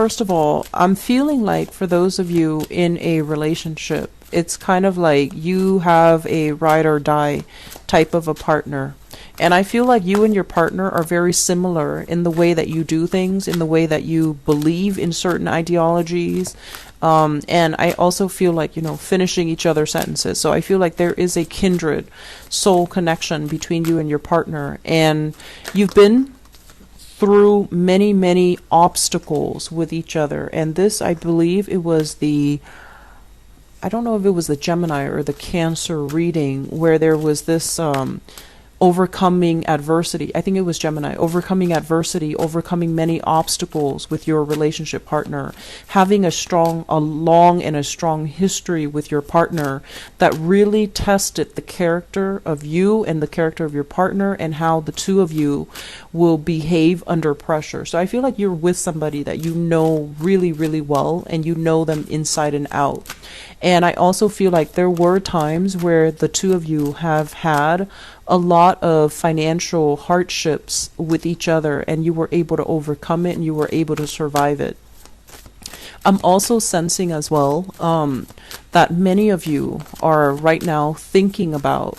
first of all, I'm feeling like for those of you in a relationship, it's kind of like you have a ride or die type of a partner. And I feel like you and your partner are very similar in the way that you do things, in the way that you believe in certain ideologies. And I also feel like, finishing each other's sentences. So I feel like there is a kindred soul connection between you and your partner. And you've been through many, many obstacles with each other. And this, I believe it was I don't know if it was the Gemini or the Cancer reading where there was this overcoming adversity. I think it was Gemini. Overcoming adversity, overcoming many obstacles with your relationship partner, having a long and a strong history with your partner that really tested the character of you and the character of your partner and how the two of you will behave under pressure. So I feel like you're with somebody that you know really, really well and you know them inside and out. And I also feel like there were times where the two of you have had a lot of financial hardships with each other and you were able to overcome it and you were able to survive it. I'm also sensing as well that many of you are right now thinking about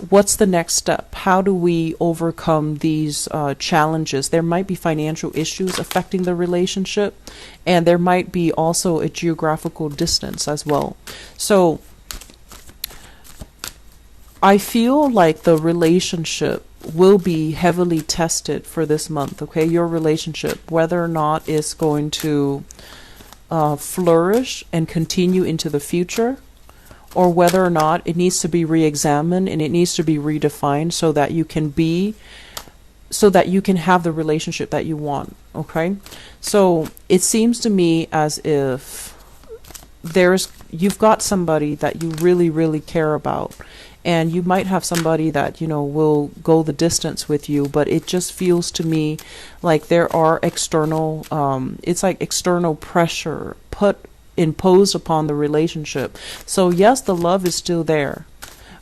what's the next step? How do we overcome these challenges? There might be financial issues affecting the relationship, and there might be also a geographical distance as well. So I feel like the relationship will be heavily tested for this month, okay? Your relationship, whether or not it's going to flourish and continue into the future, or whether or not it needs to be re-examined and it needs to be redefined so that you can have the relationship that you want, okay? So it seems to me as if you've got somebody that you really, really care about, and you might have somebody that, will go the distance with you, but it just feels to me like there are external, it's like external pressure imposed upon the relationship. So yes, the love is still there,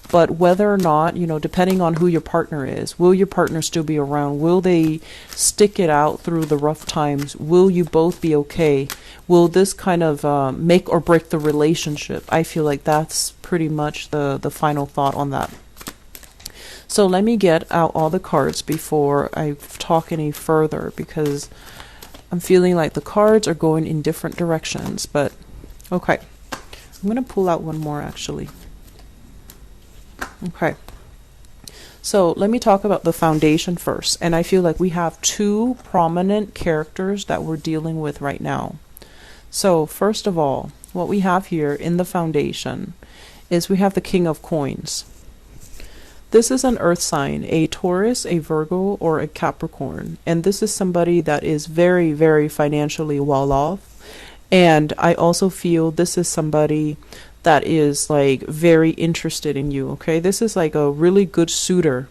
but whether or not, depending on who your partner is, will your partner still be around? Will they stick it out through the rough times? Will you both be okay? Will this kind of make or break the relationship? I feel like that's pretty much the final thought on that. So let me get out all the cards before I talk any further, because I'm feeling like the cards are going in different directions, but okay. I'm going to pull out one more actually. Okay. So let me talk about the foundation first. And I feel like we have two prominent characters that we're dealing with right now. So first of all, what we have here in the foundation is we have the King of Coins. This is an earth sign, a Taurus, a Virgo, or a Capricorn. And this is somebody that is very, very financially well off. And I also feel this is somebody that is like very interested in you, okay? This is like a really good suitor.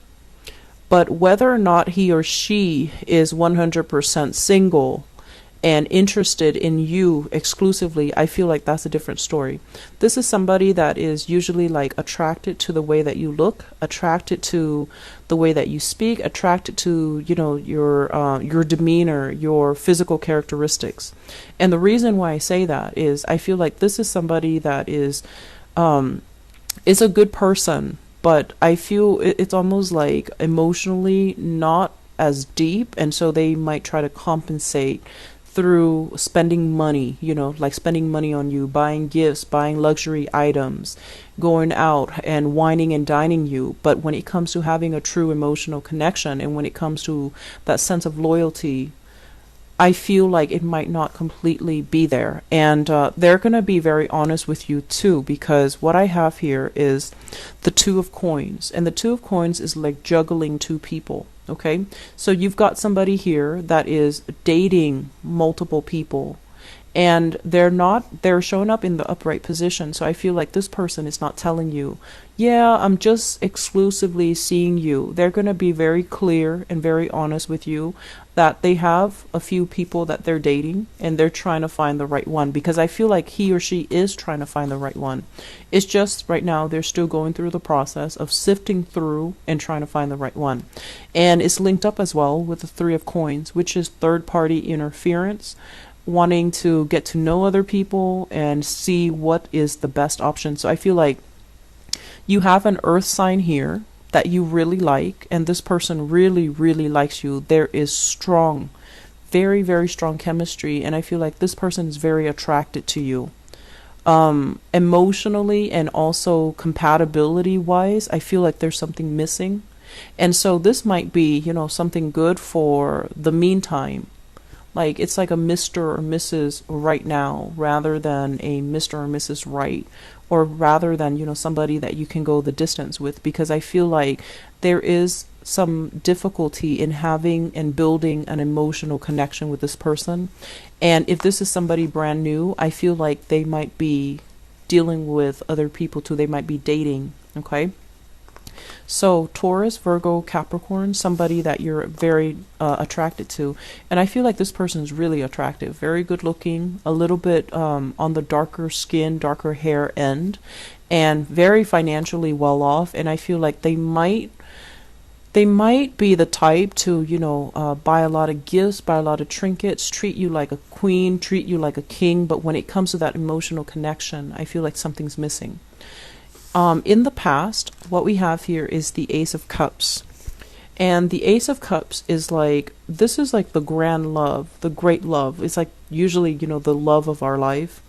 But whether or not he or she is 100% single and interested in you exclusively, I feel like that's a different story. This is somebody that is usually like attracted to the way that you look, attracted to the way that you speak, attracted to, your demeanor, your physical characteristics. And the reason why I say that is I feel like this is somebody that is a good person, but I feel it's almost like emotionally not as deep, and so they might try to compensate through spending money, like spending money on you, buying gifts, buying luxury items, going out and wining and dining you. But when it comes to having a true emotional connection, and when it comes to that sense of loyalty, I feel like it might not completely be there. And they're going to be very honest with you too, because what I have here is the Two of Coins. And the Two of Coins is like juggling two people. Okay, so you've got somebody here that is dating multiple people, and they're showing up in the upright position. So I feel like this person is not telling you, yeah, I'm just exclusively seeing you. They're going to be very clear and very honest with you that they have a few people that they're dating and they're trying to find the right one, because I feel like he or she is trying to find the right one. It's just right now they're still going through the process of sifting through and trying to find the right one. And it's linked up as well with the Three of Coins, which is third party interference, wanting to get to know other people and see what is the best option. So I feel like you have an earth sign here that you really like, and this person really, really likes you. There is strong, very, very strong chemistry, and I feel like this person is very attracted to you. Emotionally and also compatibility wise, I feel like there's something missing. And so this might be, something good for the meantime. Like it's like a Mr. or Mrs. right now rather than a Mr. or Mrs. right, or rather than, somebody that you can go the distance with, because I feel like there is some difficulty in having and building an emotional connection with this person. And if this is somebody brand new, I feel like they might be dealing with other people too. They might be dating. Okay. So Taurus, Virgo, Capricorn, somebody that you're very attracted to. And I feel like this person is really attractive, very good looking, a little bit on the darker skin, darker hair end, and very financially well off. And I feel like they might be the type to, buy a lot of gifts, buy a lot of trinkets, treat you like a queen, treat you like a king. But when it comes to that emotional connection, I feel like something's missing. In the past, what we have here is the Ace of Cups. And the Ace of Cups is like, this is like the grand love, the great love. It's like usually, the love of our life.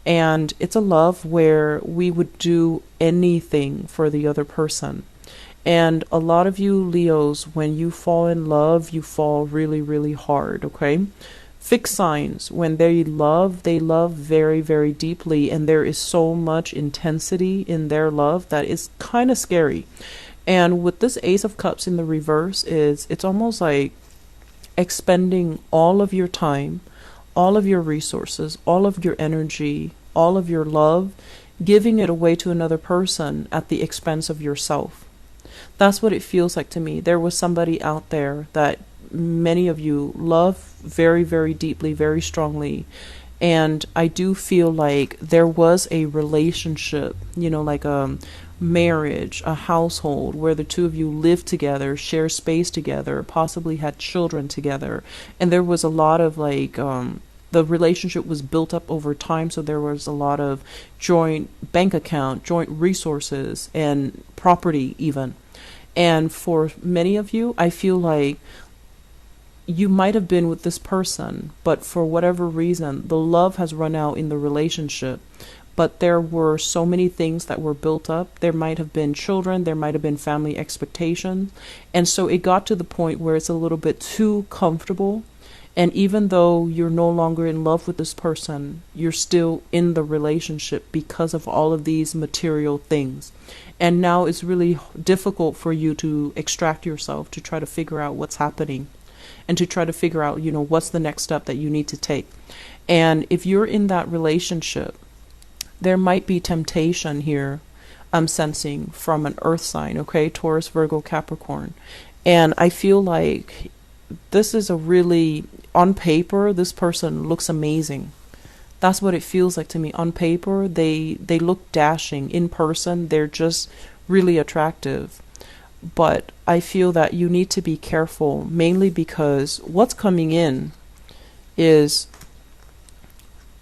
And it's a love where we would do anything for the other person. And a lot of you Leos, when you fall in love, you fall really, really hard, okay? Fixed signs, when they love very, very deeply, and there is so much intensity in their love that is kind of scary. And with this Ace of Cups in the reverse, it's almost like expending all of your time, all of your resources, all of your energy, all of your love, giving it away to another person at the expense of yourself. That's what it feels like to me. There was somebody out there that many of you love very, very deeply, very strongly. And I do feel like there was a relationship, like a marriage, a household where the two of you lived together, share space together, possibly had children together. And there was a lot of the relationship was built up over time. So there was a lot of joint bank account, joint resources, and property even. And for many of you, I feel like you might have been with this person, but for whatever reason, the love has run out in the relationship. But there were so many things that were built up. There might have been children, there might have been family expectations. And so it got to the point where it's a little bit too comfortable. And even though you're no longer in love with this person, you're still in the relationship because of all of these material things. And now it's really difficult for you to extract yourself, to try to figure out what's happening, and to try to figure out, what's the next step that you need to take. And if you're in that relationship, there might be temptation here, I'm sensing, from an earth sign, okay? Taurus, Virgo, Capricorn. And I feel like this is a really, on paper, this person looks amazing. That's what it feels like to me. On paper, they look dashing. In person, they're just really attractive. But I feel that you need to be careful, mainly because what's coming in is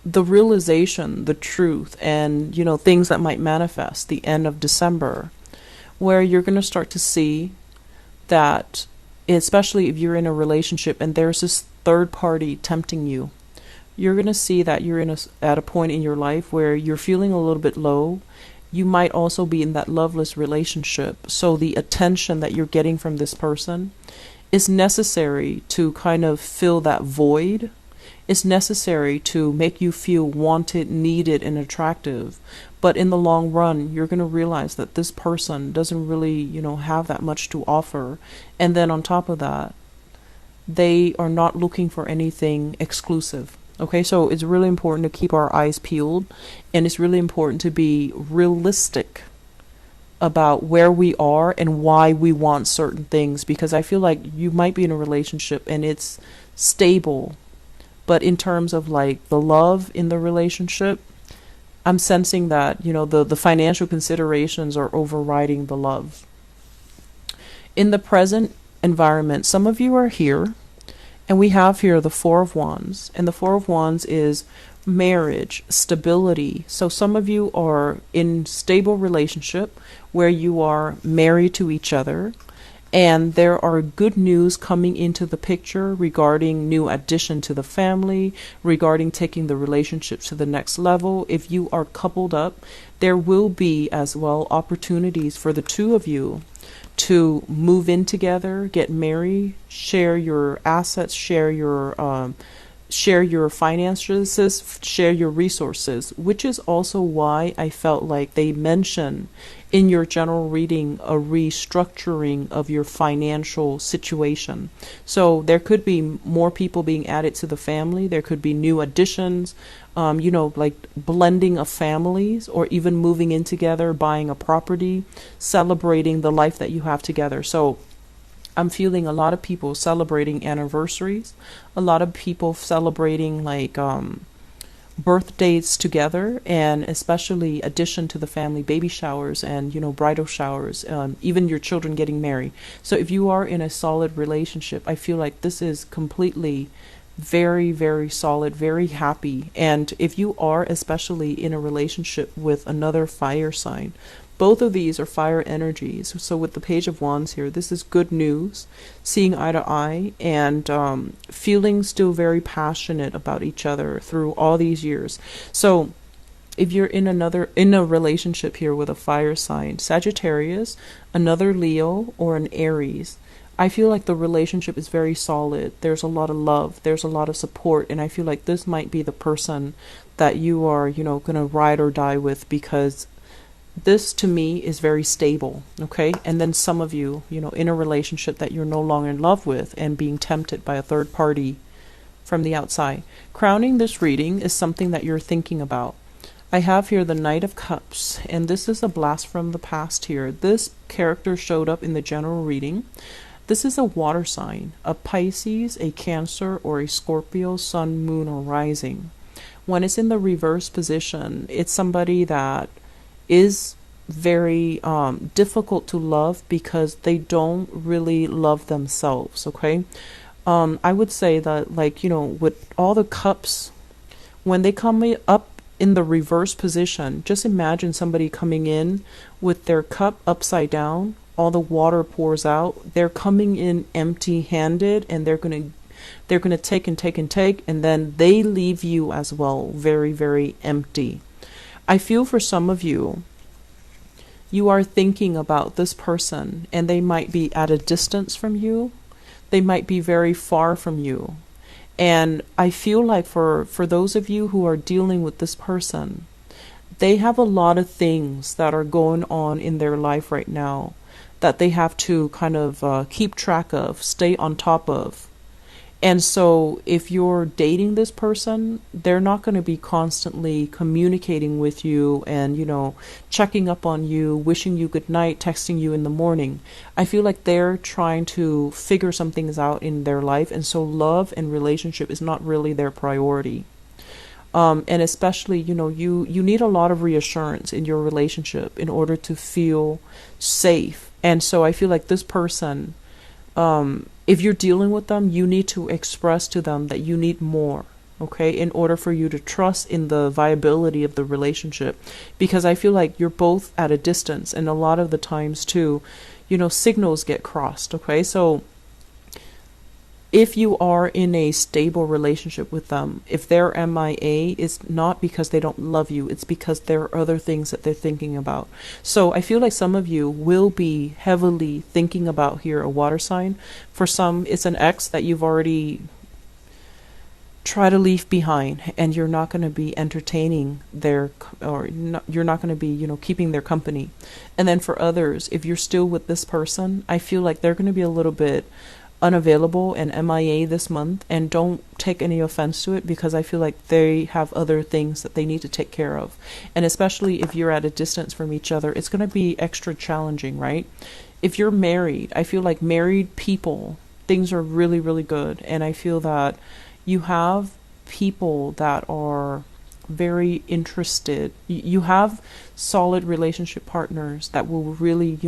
the realization, the truth, and, things that might manifest the end of December, where you're going to start to see that, especially if you're in a relationship and there's this third party tempting you, you're going to see that you're at a point in your life where you're feeling a little bit low. You might also be in that loveless relationship. So the attention that you're getting from this person is necessary to kind of fill that void. It's necessary to make you feel wanted, needed, and attractive. But in the long run, you're going to realize that this person doesn't really, have that much to offer. And then on top of that, they are not looking for anything exclusive. Okay, so it's really important to keep our eyes peeled, and it's really important to be realistic about where we are and why we want certain things, because I feel like you might be in a relationship and it's stable, but in terms of like the love in the relationship, I'm sensing that, the financial considerations are overriding the love. In the present environment, some of you are here, and we have here the Four of Wands, and the Four of Wands is marriage, stability. So some of you are in stable relationship where you are married to each other, and there are good news coming into the picture regarding new addition to the family, regarding taking the relationship to the next level. If you are coupled up, there will be as well opportunities for the two of you to move in together, get married, share your assets, share your finances, share your resources, which is also why I felt like they mention in your general reading a restructuring of your financial situation. So there could be more people being added to the family. There could be new additions, like blending of families, or even moving in together, buying a property, celebrating the life that you have together. So I'm feeling a lot of people celebrating anniversaries, a lot of people celebrating like birthdays together, and especially addition to the family, baby showers and bridal showers, even your children getting married. So if you are in a solid relationship, I feel like this is completely very, very solid, very happy. And if you are especially in a relationship with another fire sign, both of these are fire energies. So with the Page of Wands here, this is good news, seeing eye to eye, and feeling still very passionate about each other through all these years. So if you're in a relationship here with a fire sign, Sagittarius, another Leo, or an Aries, I feel like the relationship is very solid. There's a lot of love. There's a lot of support. And I feel like this might be the person that you are, going to ride or die with, because this to me is very stable. Okay. And then some of you, in a relationship that you're no longer in love with and being tempted by a third party from the outside. Crowning this reading is something that you're thinking about. I have here the Knight of Cups, and this is a blast from the past here. This character showed up in the general reading. This is a water sign, a Pisces, a Cancer, or a Scorpio, Sun, Moon, or Rising. When it's in the reverse position, it's somebody that is very difficult to love because they don't really love themselves, okay? I would say that, with all the cups, when they come up in the reverse position, just imagine somebody coming in with their cup upside down, all the water pours out, they're coming in empty-handed, and they're going to take and take and take, and then they leave you as well very, very empty. I feel for some of you, you are thinking about this person, and they might be at a distance from you. They might be very far from you. And I feel like for those of you who are dealing with this person, they have a lot of things that are going on in their life right now that they have to kind of keep track of, stay on top of. And so if you're dating this person, they're not going to be constantly communicating with you and, checking up on you, wishing you good night, texting you in the morning. I feel like they're trying to figure some things out in their life. And so love and relationship is not really their priority. And especially, you need a lot of reassurance in your relationship in order to feel safe. And so I feel like this person, if you're dealing with them, you need to express to them that you need more, okay, in order for you to trust in the viability of the relationship. Because I feel like you're both at a distance, and a lot of the times too, signals get crossed, okay? So if you are in a stable relationship with them, if they're MIA, it's not because they don't love you, it's because there are other things that they're thinking about. So I feel like some of you will be heavily thinking about here a water sign. For some, it's an ex that you've already tried to leave behind, and you're not going to be entertaining their, you're not going to be, keeping their company. And then for others, if you're still with this person, I feel like they're going to be a little bit unavailable and MIA this month, and don't take any offense to it, because I feel like they have other things that they need to take care of. And especially if you're at a distance from each other, it's going to be extra challenging, right? If you're married, I feel like married people, things are really, really good. And I feel that you have people that are very interested. You have solid relationship partners that will really,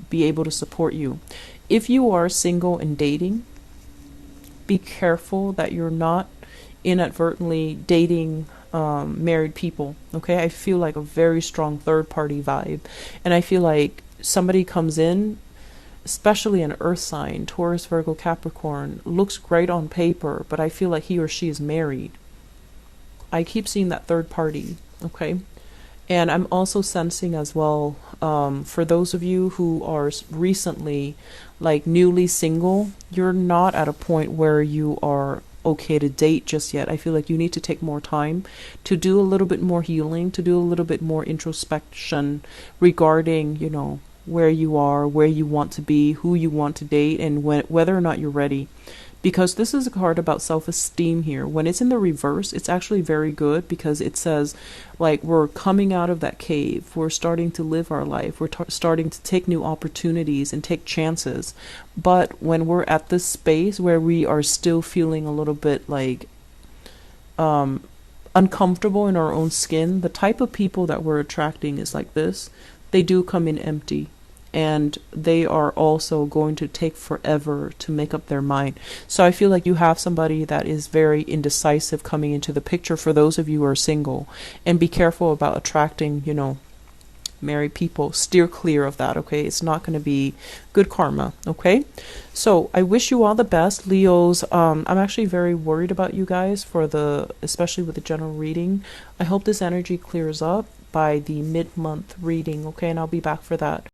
be able to support you. If you are single and dating, be careful that you're not inadvertently dating married people. Okay, I feel like a very strong third party vibe, and I feel like somebody comes in, especially an earth sign, Taurus, Virgo, Capricorn, looks great on paper, but I feel like he or she is married. I keep seeing that third party. Okay, and I'm also sensing as well, for those of you who are recently, like, newly single, you're not at a point where you are okay to date just yet. I feel like you need to take more time to do a little bit more healing, to do a little bit more introspection regarding, where you are, where you want to be, who you want to date, and whether or not you're ready. Because this is a card about self-esteem here. When it's in the reverse, it's actually very good, because it says, like, we're coming out of that cave. We're starting to live our life. We're starting to take new opportunities and take chances. But when we're at this space where we are still feeling a little bit like uncomfortable in our own skin, the type of people that we're attracting is like this. They do come in empty. And they are also going to take forever to make up their mind. So I feel like you have somebody that is very indecisive coming into the picture for those of you who are single. And be careful about attracting, married people. Steer clear of that, okay? It's not going to be good karma, okay? So I wish you all the best, Leos. I'm actually very worried about you guys especially with the general reading. I hope this energy clears up by the mid-month reading, okay? And I'll be back for that.